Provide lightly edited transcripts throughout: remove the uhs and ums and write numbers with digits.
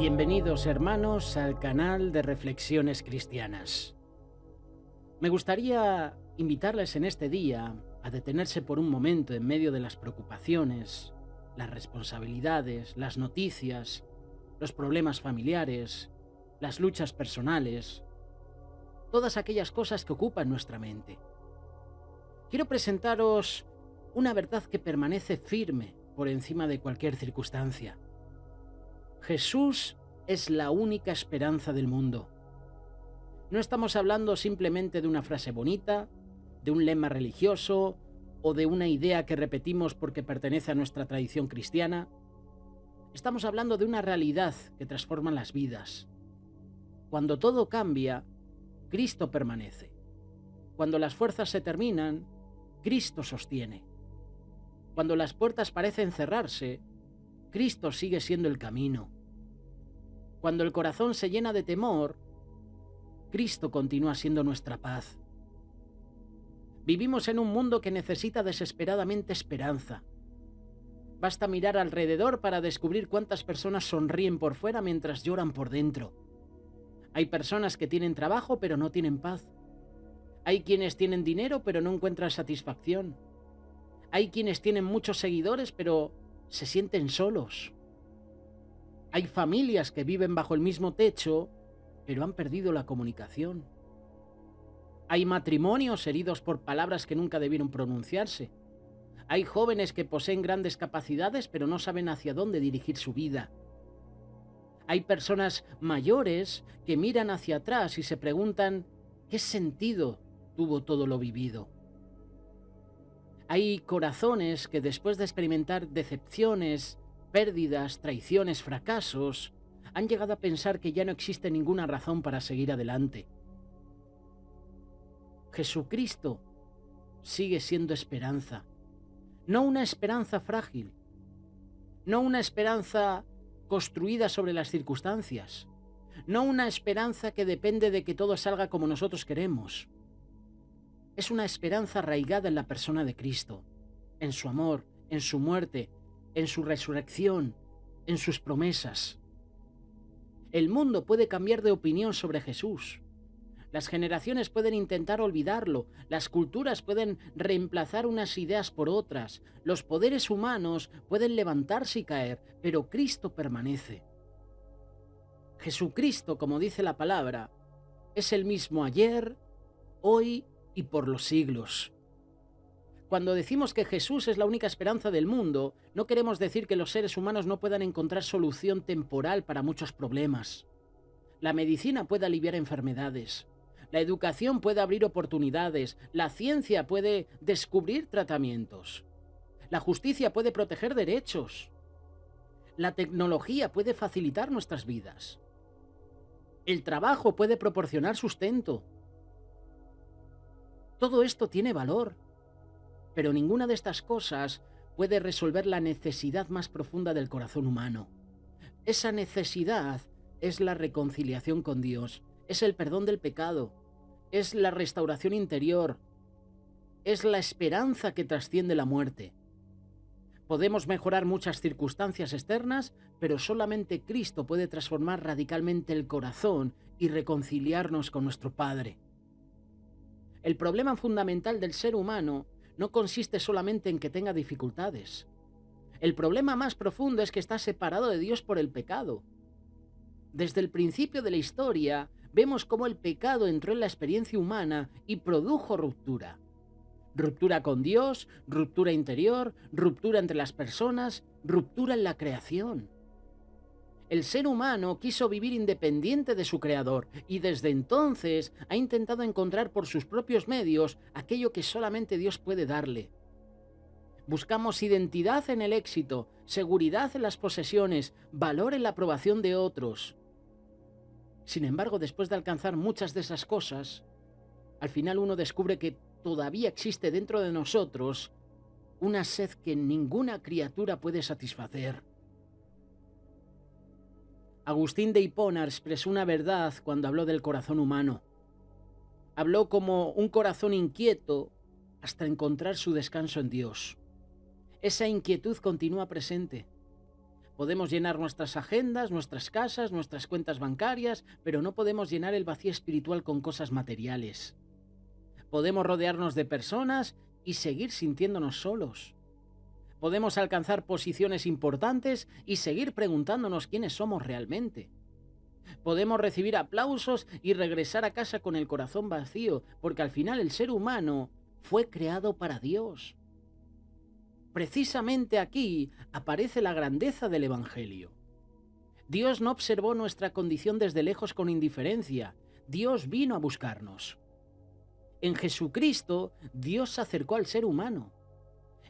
Bienvenidos hermanos al canal de Reflexiones Cristianas. Me gustaría invitarles en este día a detenerse por un momento en medio de las preocupaciones, las responsabilidades, las noticias, los problemas familiares, las luchas personales, todas aquellas cosas que ocupan nuestra mente. Quiero presentaros una verdad que permanece firme por encima de cualquier circunstancia. Jesús es la única esperanza del mundo. No estamos hablando simplemente de una frase bonita, de un lema religioso o de una idea que repetimos porque pertenece a nuestra tradición cristiana. Estamos hablando de una realidad que transforma las vidas. Cuando todo cambia, Cristo permanece. Cuando las fuerzas se terminan, Cristo sostiene. Cuando las puertas parecen cerrarse, Cristo sigue siendo el camino. Cuando el corazón se llena de temor, Cristo continúa siendo nuestra paz. Vivimos en un mundo que necesita desesperadamente esperanza. Basta mirar alrededor para descubrir cuántas personas sonríen por fuera mientras lloran por dentro. Hay personas que tienen trabajo pero no tienen paz. Hay quienes tienen dinero pero no encuentran satisfacción. Hay quienes tienen muchos seguidores pero se sienten solos. Hay familias que viven bajo el mismo techo, pero han perdido la comunicación. Hay matrimonios heridos por palabras que nunca debieron pronunciarse. Hay jóvenes que poseen grandes capacidades, pero no saben hacia dónde dirigir su vida. Hay personas mayores que miran hacia atrás y se preguntan ¿qué sentido tuvo todo lo vivido? Hay corazones que después de experimentar decepciones, pérdidas, traiciones, fracasos, han llegado a pensar que ya no existe ninguna razón para seguir adelante. Jesucristo sigue siendo esperanza, no una esperanza frágil, no una esperanza construida sobre las circunstancias, no una esperanza que depende de que todo salga como nosotros queremos. Es una esperanza arraigada en la persona de Cristo, en su amor, en su muerte, en su resurrección, en sus promesas. El mundo puede cambiar de opinión sobre Jesús. Las generaciones pueden intentar olvidarlo, las culturas pueden reemplazar unas ideas por otras, los poderes humanos pueden levantarse y caer, pero Cristo permanece. Jesucristo, como dice la palabra, es el mismo ayer, hoy y por los siglos. Cuando decimos que Jesús es la única esperanza del mundo, no queremos decir que los seres humanos no puedan encontrar solución temporal para muchos problemas. La medicina puede aliviar enfermedades, la educación puede abrir oportunidades, la ciencia puede descubrir tratamientos, la justicia puede proteger derechos, la tecnología puede facilitar nuestras vidas, el trabajo puede proporcionar sustento. Todo esto tiene valor. Pero ninguna de estas cosas puede resolver la necesidad más profunda del corazón humano. Esa necesidad es la reconciliación con Dios, es el perdón del pecado, es la restauración interior, es la esperanza que trasciende la muerte. Podemos mejorar muchas circunstancias externas, pero solamente Cristo puede transformar radicalmente el corazón y reconciliarnos con nuestro Padre. El problema fundamental del ser humano no consiste solamente en que tenga dificultades. El problema más profundo es que está separado de Dios por el pecado. Desde el principio de la historia, vemos cómo el pecado entró en la experiencia humana y produjo ruptura. Ruptura con Dios, ruptura interior, ruptura entre las personas, ruptura en la creación. El ser humano quiso vivir independiente de su creador y desde entonces ha intentado encontrar por sus propios medios aquello que solamente Dios puede darle. Buscamos identidad en el éxito, seguridad en las posesiones, valor en la aprobación de otros. Sin embargo, después de alcanzar muchas de esas cosas, al final uno descubre que todavía existe dentro de nosotros una sed que ninguna criatura puede satisfacer. Agustín de Hipona expresó una verdad cuando habló del corazón humano. Habló como un corazón inquieto hasta encontrar su descanso en Dios. Esa inquietud continúa presente. Podemos llenar nuestras agendas, nuestras casas, nuestras cuentas bancarias, pero no podemos llenar el vacío espiritual con cosas materiales. Podemos rodearnos de personas y seguir sintiéndonos solos. Podemos alcanzar posiciones importantes y seguir preguntándonos quiénes somos realmente. Podemos recibir aplausos y regresar a casa con el corazón vacío, porque al final el ser humano fue creado para Dios. Precisamente aquí aparece la grandeza del Evangelio. Dios no observó nuestra condición desde lejos con indiferencia. Dios vino a buscarnos. En Jesucristo, Dios se acercó al ser humano.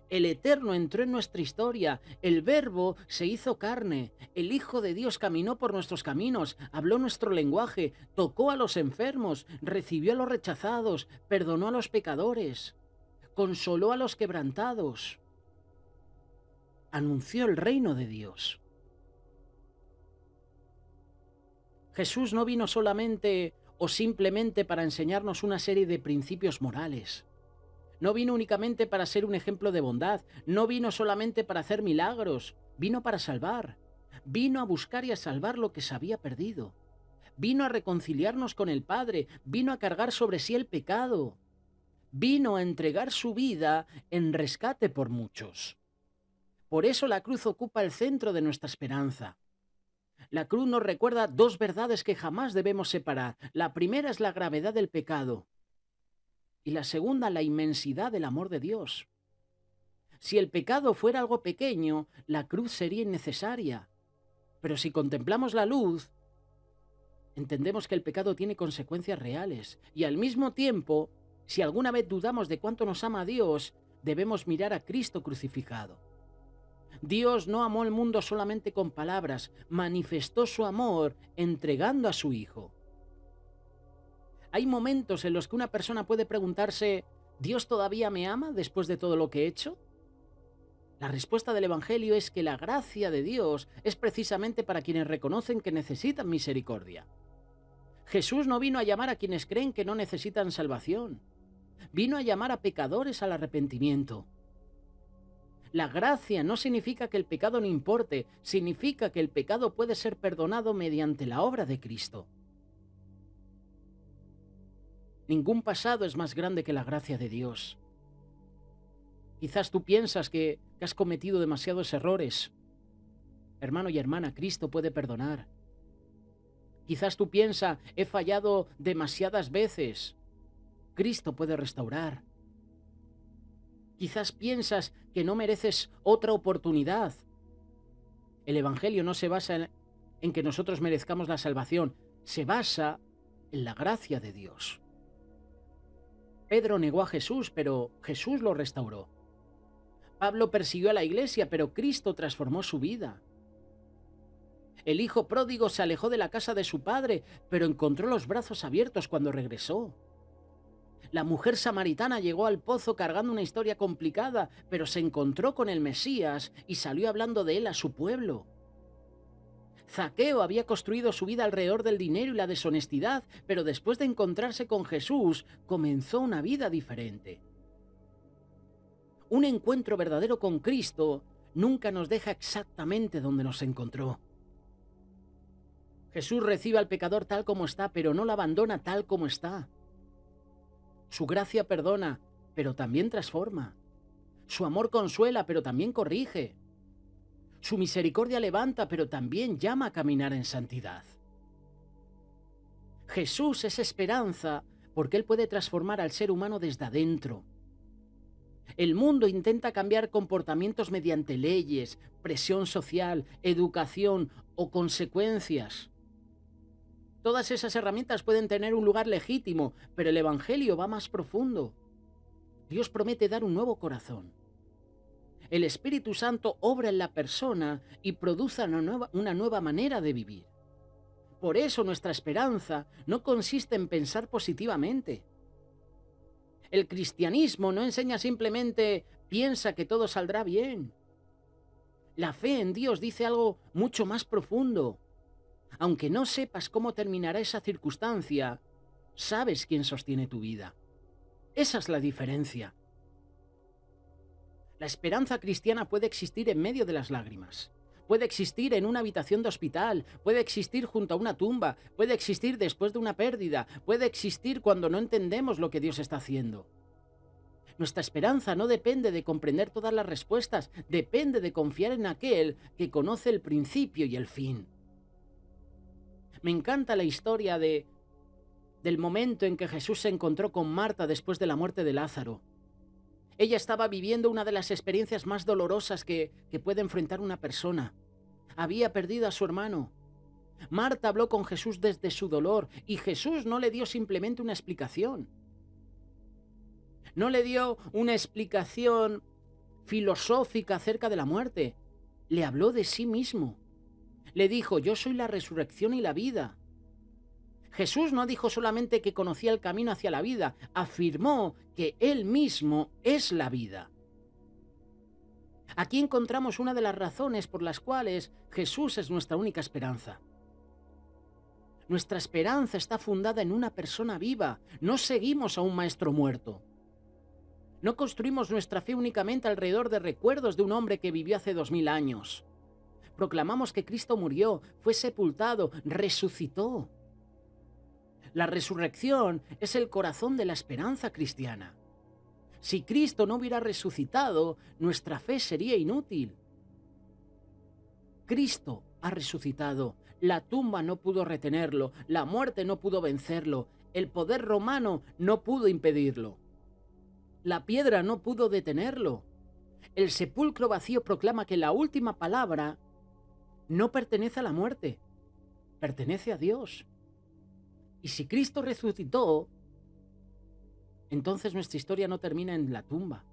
El Eterno entró en nuestra historia, el Verbo se hizo carne, el Hijo de Dios caminó por nuestros caminos, habló nuestro lenguaje, tocó a los enfermos, recibió a los rechazados, perdonó a los pecadores, consoló a los quebrantados, anunció el reino de Dios. Jesús no vino solamente o simplemente para enseñarnos una serie de principios morales. No vino únicamente para ser un ejemplo de bondad, no vino solamente para hacer milagros, vino para salvar. Vino a buscar y a salvar lo que se había perdido. Vino a reconciliarnos con el Padre, vino a cargar sobre sí el pecado. Vino a entregar su vida en rescate por muchos. Por eso la cruz ocupa el centro de nuestra esperanza. La cruz nos recuerda dos verdades que jamás debemos separar. La primera es la gravedad del pecado. Y la segunda, la inmensidad del amor de Dios. Si el pecado fuera algo pequeño, la cruz sería innecesaria. Pero si contemplamos la luz, entendemos que el pecado tiene consecuencias reales. Y al mismo tiempo, si alguna vez dudamos de cuánto nos ama Dios, debemos mirar a Cristo crucificado. Dios no amó al mundo solamente con palabras, manifestó su amor entregando a su Hijo. Hay momentos en los que una persona puede preguntarse, ¿Dios todavía me ama después de todo lo que he hecho? La respuesta del Evangelio es que la gracia de Dios es precisamente para quienes reconocen que necesitan misericordia. Jesús no vino a llamar a quienes creen que no necesitan salvación. Vino a llamar a pecadores al arrepentimiento. La gracia no significa que el pecado no importe, significa que el pecado puede ser perdonado mediante la obra de Cristo. Ningún pasado es más grande que la gracia de Dios. Quizás tú piensas que has cometido demasiados errores. Hermano y hermana, Cristo puede perdonar. Quizás tú piensas, he fallado demasiadas veces. Cristo puede restaurar. Quizás piensas que no mereces otra oportunidad. El Evangelio no se basa en que nosotros merezcamos la salvación, se basa en la gracia de Dios. Pedro negó a Jesús, pero Jesús lo restauró. Pablo persiguió a la iglesia, pero Cristo transformó su vida. El hijo pródigo se alejó de la casa de su padre, pero encontró los brazos abiertos cuando regresó. La mujer samaritana llegó al pozo cargando una historia complicada, pero se encontró con el Mesías y salió hablando de él a su pueblo. Zaqueo había construido su vida alrededor del dinero y la deshonestidad, pero después de encontrarse con Jesús, comenzó una vida diferente. Un encuentro verdadero con Cristo nunca nos deja exactamente donde nos encontró. Jesús recibe al pecador tal como está, pero no lo abandona tal como está. Su gracia perdona, pero también transforma. Su amor consuela, pero también corrige. Su misericordia levanta, pero también llama a caminar en santidad. Jesús es esperanza porque Él puede transformar al ser humano desde adentro. El mundo intenta cambiar comportamientos mediante leyes, presión social, educación o consecuencias. Todas esas herramientas pueden tener un lugar legítimo, pero el Evangelio va más profundo. Dios promete dar un nuevo corazón. El Espíritu Santo obra en la persona y produce una nueva manera de vivir. Por eso nuestra esperanza no consiste en pensar positivamente. El cristianismo no enseña simplemente piensa que todo saldrá bien. La fe en Dios dice algo mucho más profundo. Aunque no sepas cómo terminará esa circunstancia, sabes quién sostiene tu vida. Esa es la diferencia. La esperanza cristiana puede existir en medio de las lágrimas. puede existir en una habitación de hospital, puede existir junto a una tumba, puede existir después de una pérdida, puede existir cuando no entendemos lo que Dios está haciendo. Nuestra esperanza no depende de comprender todas las respuestas, depende de confiar en aquel que conoce el principio y el fin. Me encanta la historia del momento en que Jesús se encontró con Marta después de la muerte de Lázaro. Ella estaba viviendo una de las experiencias más dolorosas que puede enfrentar una persona. Había perdido a su hermano. Marta habló con Jesús desde su dolor y Jesús no le dio simplemente una explicación. No le dio una explicación filosófica acerca de la muerte. Le habló de sí mismo. Le dijo: yo soy la resurrección y la vida. Jesús no dijo solamente que conocía el camino hacia la vida, afirmó que Él mismo es la vida. Aquí encontramos una de las razones por las cuales Jesús es nuestra única esperanza. Nuestra esperanza está fundada en una persona viva, no seguimos a un maestro muerto. No construimos nuestra fe únicamente alrededor de recuerdos de un hombre que vivió hace 2000 años. Proclamamos que Cristo murió, fue sepultado, resucitó. La resurrección es el corazón de la esperanza cristiana. Si Cristo no hubiera resucitado, nuestra fe sería inútil. Cristo ha resucitado. La tumba no pudo retenerlo, la muerte no pudo vencerlo, el poder romano no pudo impedirlo. La piedra no pudo detenerlo. El sepulcro vacío proclama que la última palabra no pertenece a la muerte, pertenece a Dios. Y si Cristo resucitó, entonces nuestra historia no termina en la tumba.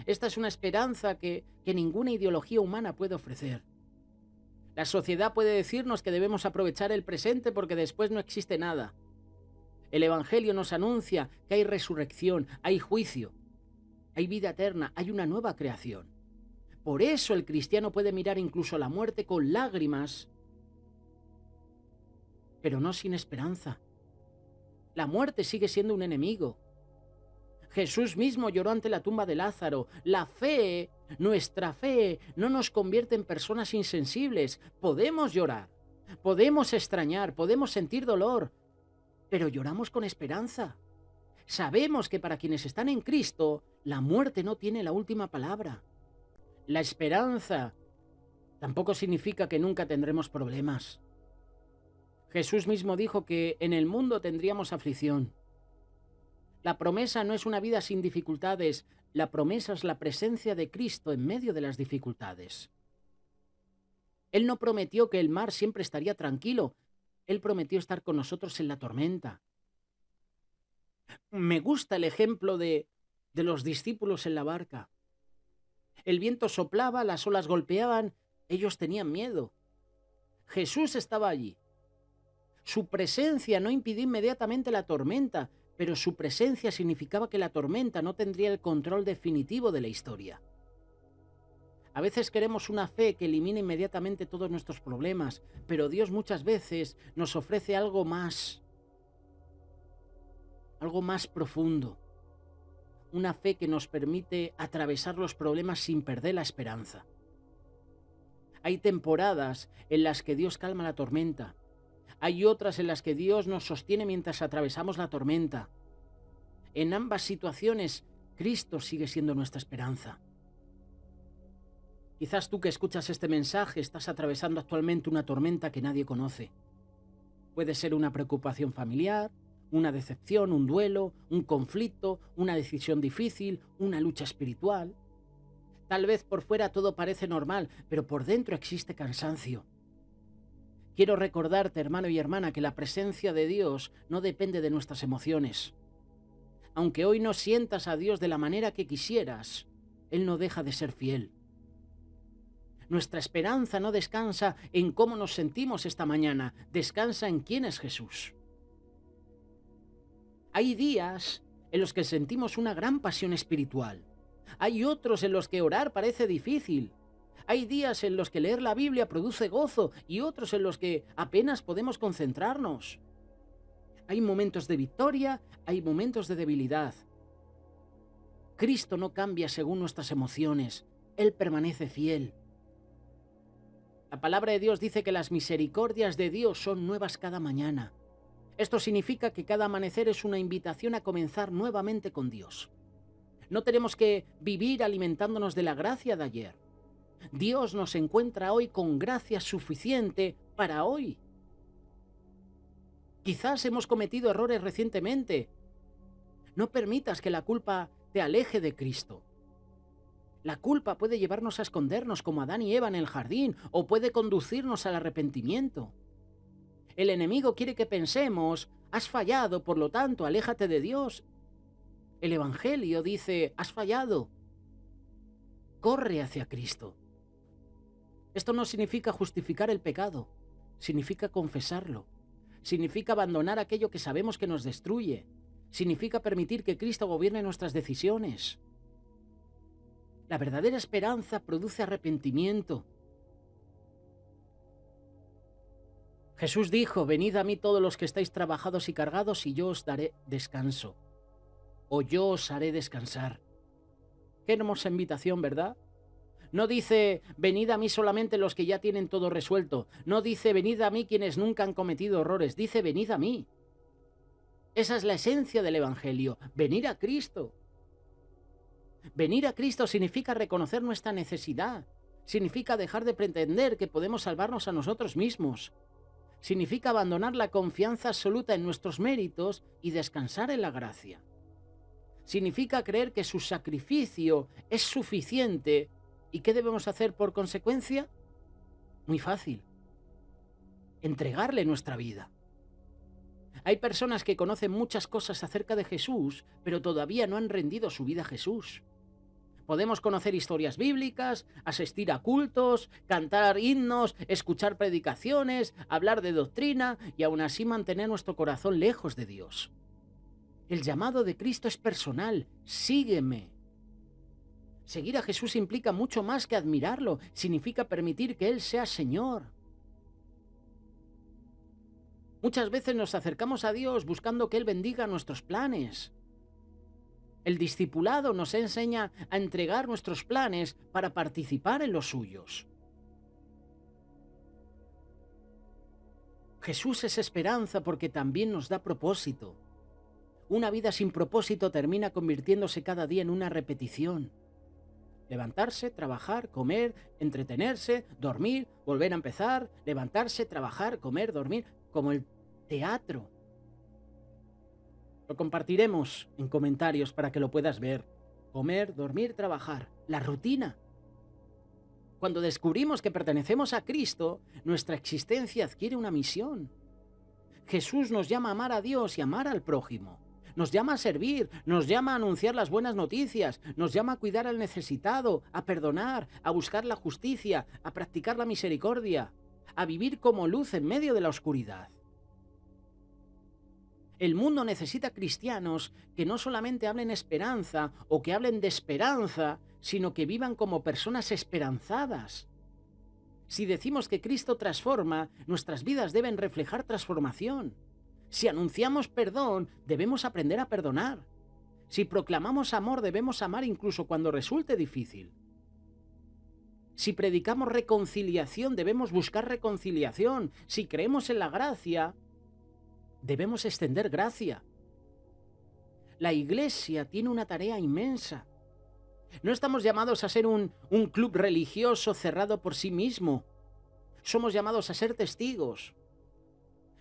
Esta es una esperanza que ninguna ideología humana puede ofrecer. La sociedad puede decirnos que debemos aprovechar el presente porque después no existe nada. El Evangelio nos anuncia que hay resurrección, hay juicio, hay vida eterna, hay una nueva creación. Por eso el cristiano puede mirar incluso la muerte con lágrimas, pero no sin esperanza. La muerte sigue siendo un enemigo. Jesús mismo lloró ante la tumba de Lázaro. La fe, nuestra fe, no nos convierte en personas insensibles. Podemos llorar, podemos extrañar, podemos sentir dolor, pero lloramos con esperanza. Sabemos que para quienes están en Cristo, la muerte no tiene la última palabra. La esperanza tampoco significa que nunca tendremos problemas. Jesús mismo dijo que en el mundo tendríamos aflicción. La promesa no es una vida sin dificultades, la promesa es la presencia de Cristo en medio de las dificultades. Él no prometió que el mar siempre estaría tranquilo, Él prometió estar con nosotros en la tormenta. Me gusta el ejemplo de los discípulos en la barca. El viento soplaba, las olas golpeaban, ellos tenían miedo. Jesús estaba allí. Su presencia no impidió inmediatamente la tormenta, pero su presencia significaba que la tormenta no tendría el control definitivo de la historia. A veces queremos una fe que elimine inmediatamente todos nuestros problemas, pero Dios muchas veces nos ofrece algo más profundo. Una fe que nos permite atravesar los problemas sin perder la esperanza. Hay temporadas en las que Dios calma la tormenta. Hay otras en las que Dios nos sostiene mientras atravesamos la tormenta. En ambas situaciones, Cristo sigue siendo nuestra esperanza. Quizás tú que escuchas este mensaje estás atravesando actualmente una tormenta que nadie conoce. Puede ser una preocupación familiar, una decepción, un duelo, un conflicto, una decisión difícil, una lucha espiritual. Tal vez por fuera todo parece normal, pero por dentro existe cansancio. Quiero recordarte, hermano y hermana, que la presencia de Dios no depende de nuestras emociones. Aunque hoy no sientas a Dios de la manera que quisieras, Él no deja de ser fiel. Nuestra esperanza no descansa en cómo nos sentimos esta mañana, descansa en quién es Jesús. Hay días en los que sentimos una gran pasión espiritual. Hay otros en los que orar parece difícil. Hay días en los que leer la Biblia produce gozo y otros en los que apenas podemos concentrarnos. Hay momentos de victoria, hay momentos de debilidad. Cristo no cambia según nuestras emociones. Él permanece fiel. La palabra de Dios dice que las misericordias de Dios son nuevas cada mañana. Esto significa que cada amanecer es una invitación a comenzar nuevamente con Dios. No tenemos que vivir alimentándonos de la gracia de ayer. Dios nos encuentra hoy con gracia suficiente para hoy. Quizás hemos cometido errores recientemente. No permitas que la culpa te aleje de Cristo. La culpa puede llevarnos a escondernos como Adán y Eva en el jardín, o puede conducirnos al arrepentimiento. El enemigo quiere que pensemos: has fallado, por lo tanto, aléjate de Dios. El Evangelio dice: has fallado, corre hacia Cristo. Esto no significa justificar el pecado, significa confesarlo. Significa abandonar aquello que sabemos que nos destruye. Significa permitir que Cristo gobierne nuestras decisiones. La verdadera esperanza produce arrepentimiento. Jesús dijo: venid a mí todos los que estáis trabajados y cargados, y yo os daré descanso. O yo os haré descansar. Qué hermosa invitación, ¿verdad? No dice: venid a mí solamente los que ya tienen todo resuelto. No dice: venid a mí quienes nunca han cometido errores. Dice: venid a mí. Esa es la esencia del Evangelio, venir a Cristo. Venir a Cristo significa reconocer nuestra necesidad. Significa dejar de pretender que podemos salvarnos a nosotros mismos. Significa abandonar la confianza absoluta en nuestros méritos y descansar en la gracia. Significa creer que su sacrificio es suficiente. ¿Y qué debemos hacer por consecuencia? Muy fácil: entregarle nuestra vida. Hay personas que conocen muchas cosas acerca de Jesús, pero todavía no han rendido su vida a Jesús. Podemos conocer historias bíblicas, asistir a cultos, cantar himnos, escuchar predicaciones, hablar de doctrina y aún así mantener nuestro corazón lejos de Dios. El llamado de Cristo es personal: sígueme. Seguir a Jesús implica mucho más que admirarlo, significa permitir que Él sea Señor. Muchas veces nos acercamos a Dios buscando que Él bendiga nuestros planes. El discipulado nos enseña a entregar nuestros planes para participar en los suyos. Jesús es esperanza porque también nos da propósito. Una vida sin propósito termina convirtiéndose cada día en una repetición. Levantarse, trabajar, comer, entretenerse, dormir, volver a empezar, levantarse, trabajar, comer, dormir, como el teatro. Lo compartiremos en comentarios para que lo puedas ver. Comer, dormir, trabajar, la rutina. Cuando descubrimos que pertenecemos a Cristo, nuestra existencia adquiere una misión. Jesús nos llama a amar a Dios y amar al prójimo. Nos llama a servir, nos llama a anunciar las buenas noticias, nos llama a cuidar al necesitado, a perdonar, a buscar la justicia, a practicar la misericordia, a vivir como luz en medio de la oscuridad. El mundo necesita cristianos que no solamente hablen esperanza o que hablen de esperanza, sino que vivan como personas esperanzadas. Si decimos que Cristo transforma, nuestras vidas deben reflejar transformación. Si anunciamos perdón, debemos aprender a perdonar. Si proclamamos amor, debemos amar incluso cuando resulte difícil. Si predicamos reconciliación, debemos buscar reconciliación. Si creemos en la gracia, debemos extender gracia. La Iglesia tiene una tarea inmensa. No estamos llamados a ser un club religioso cerrado por sí mismo. Somos llamados a ser testigos.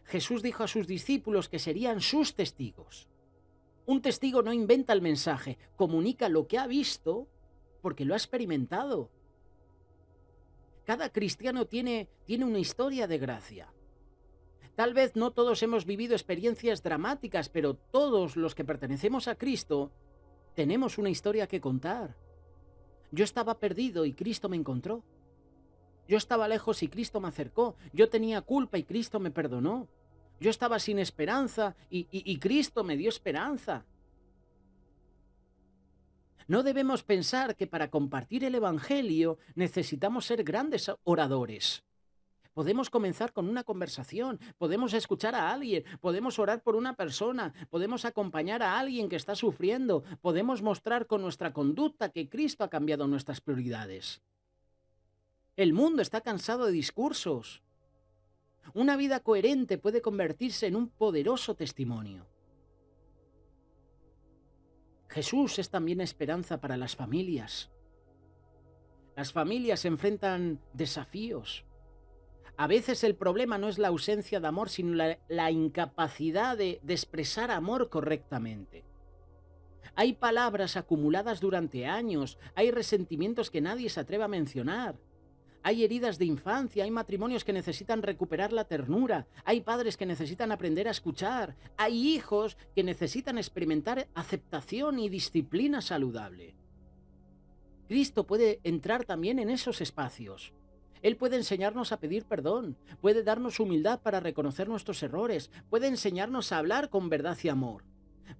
Jesús dijo a sus discípulos que serían sus testigos. Un testigo no inventa el mensaje, comunica lo que ha visto porque lo ha experimentado. Cada cristiano tiene una historia de gracia. Tal vez no todos hemos vivido experiencias dramáticas, pero todos los que pertenecemos a Cristo tenemos una historia que contar. Yo estaba perdido y Cristo me encontró. Yo estaba lejos y Cristo me acercó. Yo tenía culpa y Cristo me perdonó. Yo estaba sin esperanza y Cristo me dio esperanza. No debemos pensar que para compartir el Evangelio necesitamos ser grandes oradores. Podemos comenzar con una conversación, podemos escuchar a alguien, podemos orar por una persona, podemos acompañar a alguien que está sufriendo, podemos mostrar con nuestra conducta que Cristo ha cambiado nuestras prioridades. El mundo está cansado de discursos. Una vida coherente puede convertirse en un poderoso testimonio. Jesús es también esperanza para las familias. Las familias enfrentan desafíos. A veces el problema no es la ausencia de amor, sino la incapacidad de expresar amor correctamente. Hay palabras acumuladas durante años, hay resentimientos que nadie se atreve a mencionar. Hay heridas de infancia, hay matrimonios que necesitan recuperar la ternura, hay padres que necesitan aprender a escuchar, hay hijos que necesitan experimentar aceptación y disciplina saludable. Cristo puede entrar también en esos espacios. Él puede enseñarnos a pedir perdón, puede darnos humildad para reconocer nuestros errores, puede enseñarnos a hablar con verdad y amor,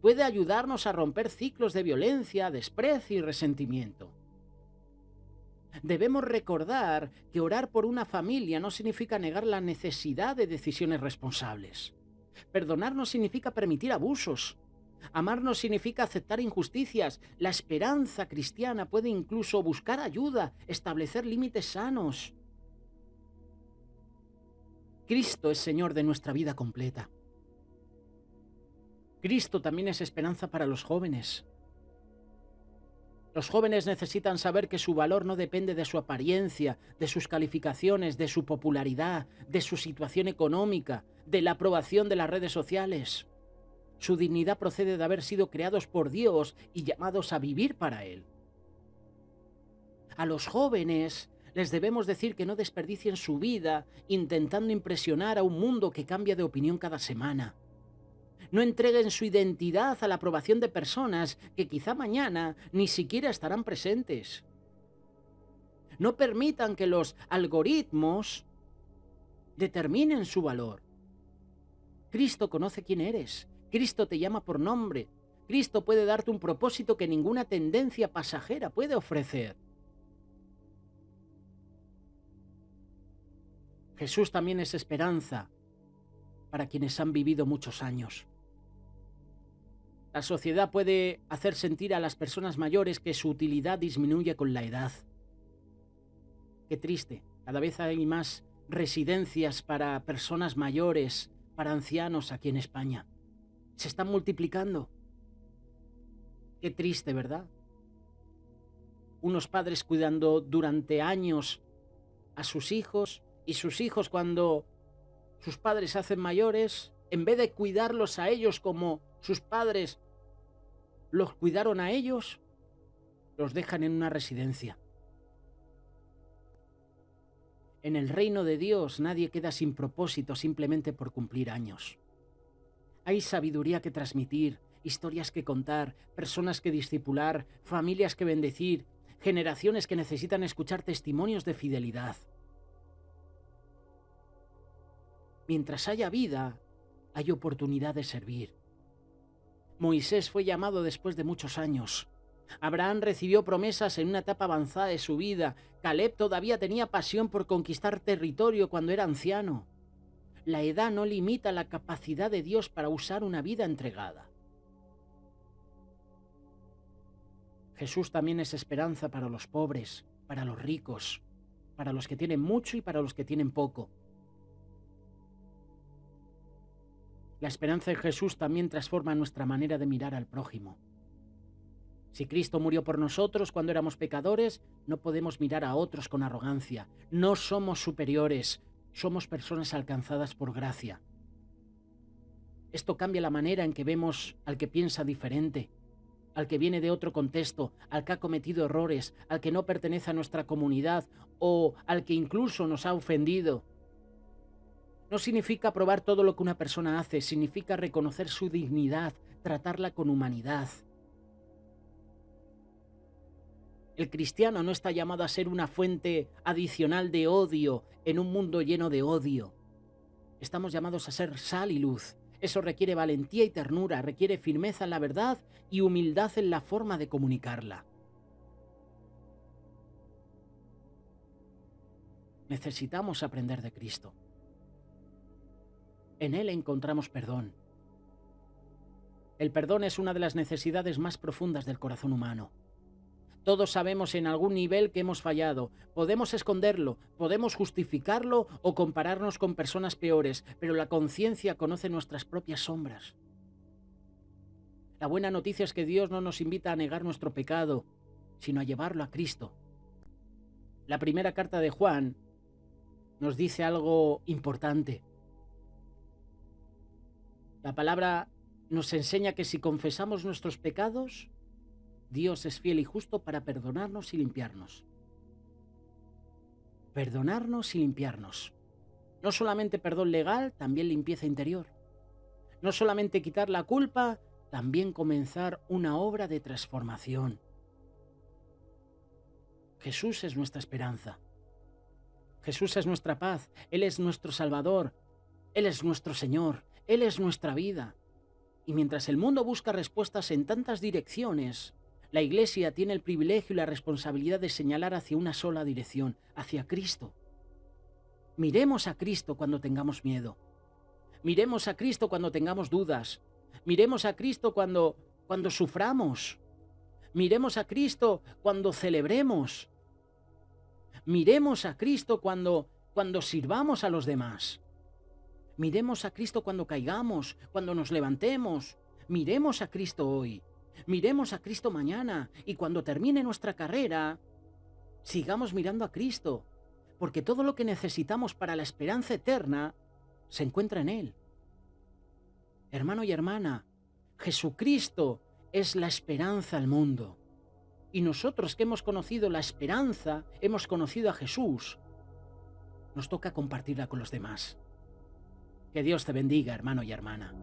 puede ayudarnos a romper ciclos de violencia, desprecio y resentimiento. Debemos recordar que orar por una familia no significa negar la necesidad de decisiones responsables. Perdonar no significa permitir abusos. Amar no significa aceptar injusticias. La esperanza cristiana puede incluso buscar ayuda, establecer límites sanos. Cristo es Señor de nuestra vida completa. Cristo también es esperanza para los jóvenes. Los jóvenes necesitan saber que su valor no depende de su apariencia, de sus calificaciones, de su popularidad, de su situación económica, de la aprobación de las redes sociales. Su dignidad procede de haber sido creados por Dios y llamados a vivir para Él. A los jóvenes les debemos decir que no desperdicien su vida intentando impresionar a un mundo que cambia de opinión cada semana. No entreguen su identidad a la aprobación de personas que quizá mañana ni siquiera estarán presentes. No permitan que los algoritmos determinen su valor. Cristo conoce quién eres. Cristo te llama por nombre. Cristo puede darte un propósito que ninguna tendencia pasajera puede ofrecer. Jesús también es esperanza para quienes han vivido muchos años. La sociedad puede hacer sentir a las personas mayores que su utilidad disminuye con la edad. Qué triste, cada vez hay más residencias para personas mayores, para ancianos aquí en España. Se están multiplicando. Qué triste, ¿verdad? Unos padres cuidando durante años a sus hijos y sus hijos cuando sus padres se hacen mayores, en vez de cuidarlos a ellos como sus padres los cuidaron a ellos, los dejan en una residencia. En el reino de Dios nadie queda sin propósito simplemente por cumplir años. Hay sabiduría que transmitir, historias que contar, personas que discipular, familias que bendecir, generaciones que necesitan escuchar testimonios de fidelidad. Mientras haya vida, hay oportunidad de servir. Moisés fue llamado después de muchos años. Abraham recibió promesas en una etapa avanzada de su vida. Caleb todavía tenía pasión por conquistar territorio cuando era anciano. La edad no limita la capacidad de Dios para usar una vida entregada. Jesús también es esperanza para los pobres, para los ricos, para los que tienen mucho y para los que tienen poco. La esperanza en Jesús también transforma nuestra manera de mirar al prójimo. Si Cristo murió por nosotros cuando éramos pecadores, no podemos mirar a otros con arrogancia. No somos superiores, somos personas alcanzadas por gracia. Esto cambia la manera en que vemos al que piensa diferente, al que viene de otro contexto, al que ha cometido errores, al que no pertenece a nuestra comunidad o al que incluso nos ha ofendido. No significa aprobar todo lo que una persona hace, significa reconocer su dignidad, tratarla con humanidad. El cristiano no está llamado a ser una fuente adicional de odio en un mundo lleno de odio. Estamos llamados a ser sal y luz. Eso requiere valentía y ternura, requiere firmeza en la verdad y humildad en la forma de comunicarla. Necesitamos aprender de Cristo. En Él encontramos perdón. El perdón es una de las necesidades más profundas del corazón humano. Todos sabemos en algún nivel que hemos fallado. Podemos esconderlo, podemos justificarlo o compararnos con personas peores, pero la conciencia conoce nuestras propias sombras. La buena noticia es que Dios no nos invita a negar nuestro pecado, sino a llevarlo a Cristo. La primera carta de Juan nos dice algo importante. La palabra nos enseña que si confesamos nuestros pecados, Dios es fiel y justo para perdonarnos y limpiarnos. Perdonarnos y limpiarnos. No solamente perdón legal, también limpieza interior. No solamente quitar la culpa, también comenzar una obra de transformación. Jesús es nuestra esperanza. Jesús es nuestra paz. Él es nuestro Salvador. Él es nuestro Señor. Él es nuestra vida. Y mientras el mundo busca respuestas en tantas direcciones, la Iglesia tiene el privilegio y la responsabilidad de señalar hacia una sola dirección, hacia Cristo. Miremos a Cristo cuando tengamos miedo. Miremos a Cristo cuando tengamos dudas. Miremos a Cristo cuando suframos. Miremos a Cristo cuando celebremos. Miremos a Cristo cuando sirvamos a los demás. Miremos a Cristo cuando caigamos, cuando nos levantemos. Miremos a Cristo hoy. Miremos a Cristo mañana. Y cuando termine nuestra carrera, sigamos mirando a Cristo. Porque todo lo que necesitamos para la esperanza eterna se encuentra en Él. Hermano y hermana, Jesucristo es la esperanza al mundo. Y nosotros que hemos conocido la esperanza, hemos conocido a Jesús, nos toca compartirla con los demás. Que Dios te bendiga, hermano y hermana.